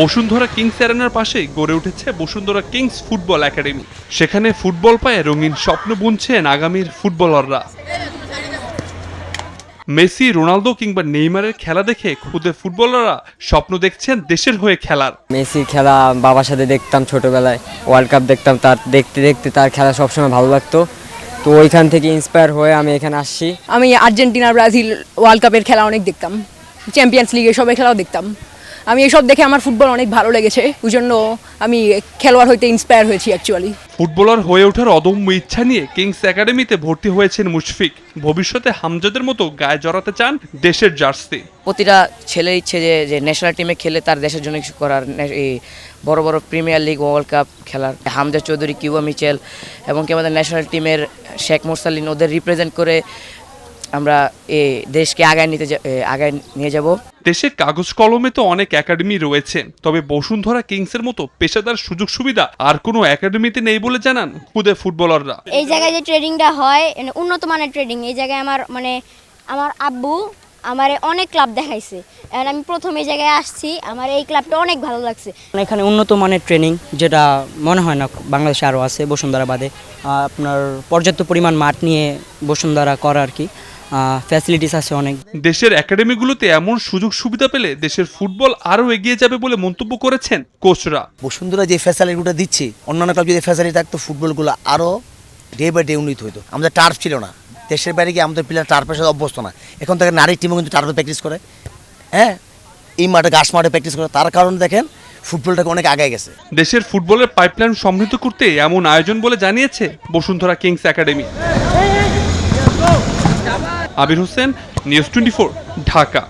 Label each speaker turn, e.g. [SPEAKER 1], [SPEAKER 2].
[SPEAKER 1] Bashundhara Kings অ্যারেনার পাশে গড়ে উঠেছে বসুন্ধরা কিংস ফুটবল একাডেমি। সেখানে ফুটবল পায়ে রঙিন স্বপ্ন বুনছেন আগামীর ফুটবলাররা। মেসি, রোনালদো কিংবা নেইমারের খেলা দেখে খুদে ফুটবলাররা স্বপ্ন দেখছেন দেশের হয়ে খেলার।
[SPEAKER 2] মেসির খেলা বাবার সাথে দেখতাম ছোটবেলায়, ওয়ার্ল্ড কাপ দেখতাম, তার দেখতে দেখতে তার খেলা সবসময় ভালো লাগতো। তো ওইখান থেকে ইন্সপায়ার হয়ে আমি এখানে আসছি।
[SPEAKER 3] আমি আর্জেন্টিনা, ব্রাজিল ওয়ার্ল্ড কাপের খেলা অনেক দেখতাম, চ্যাম্পিয়ন্স লিগের সবাই খেলাও দেখতাম। আমি এসব দেখে আমার ফুটবল অনেক ভালো লেগেছে, ওই জন্য আমি খেলোয়াড় হইতে ইন্সপায়ার হয়েছি অ্যাকচুয়ালি।
[SPEAKER 1] ফুটবলার হয়ে ওঠার অদম্য ইচ্ছা নিয়ে কিংস একাডেমিতে ভর্তি হয়েছেন মুশফিক। ভবিষ্যতে হামজাদের মতো গায়ে জড়াতে চান দেশের জার্সি।
[SPEAKER 4] প্রতিটা ছেলের ইচ্ছে যে ন্যাশনাল টিমে খেলে তার দেশের জন্য কিছু করার, এই বড় বড় প্রিমিয়ার লিগ, ওয়ার্ল্ড কাপ খেলার। হামজা চৌধুরী, কিউবা মিচেল এবং কি আমাদের ন্যাশনাল টিমের শেখ মোরসালিন, ওদের রিপ্রেজেন্ট করে আমরা এই দেশকে আগায় নিয়ে যাব।
[SPEAKER 1] দেশে কাগজ কলমে তো অনেক একাডেমি রয়েছে, তবে বসুন্ধরা কিংসের মতো পেশাদার সুযোগ সুবিধা আর কোনো একাডেমিতে নেই বলে জানান খুদে ফুটবলাররা।
[SPEAKER 5] এই জায়গায় যে ট্রেডিংটা হয়, উন্নত মানের ট্রেডিং। এই জায়গায় আমার আব্বু আমার অনেক ক্লাব দেখাইছে, আর আমি প্রথম এই জায়গায় আসছি, আমার এই ক্লাবটা অনেক ভালো লাগছে।
[SPEAKER 6] এখানে উন্নত মানের ট্রেনিং, যেটা মনে হয় না বাংলাদেশে আরও আছে বসুন্ধরা বাদে। আপনার পর্যাপ্ত পরিমাণ মাঠ নিয়ে বসুন্ধরা করা আর কি, ফ্যাসিলিটিস আছে অনেক।
[SPEAKER 1] দেশের একাডেমিগুলোতে এমন সুযোগ সুবিধা পেলে দেশের ফুটবল আরও এগিয়ে যাবে বলে মন্তব্য করেছেন কোচরা।
[SPEAKER 7] বসুন্ধরা যে ফ্যাসিলিটিটা দিচ্ছে, অন্যান্য ক্লাব যদি ফ্যাসিলিটি থাকতো ফুটবলগুলো আরও ডে বাই ডে উন্নীত হতো। আমাদের টার্ফ ছিল না, দেশের বাইরে গিয়ে আমাদের প্লেয়ার টার্ফের সাথে অভ্যস্ত না। এখন থেকে নারীর টিমও কিন্তু টার্ফে প্র্যাকটিস করে, হ্যাঁ, এই মাঠে ঘাস মাঠে প্র্যাকটিস করে। তার কারণে দেখেন ফুটবলটাকে অনেক আগে গেছে।
[SPEAKER 1] দেশের ফুটবলের পাইপলাইন সমৃদ্ধ করতে এমন আয়োজন বলে জানিয়েছে Bashundhara Kings academy. Abir Hossain, news 24, Dhaka.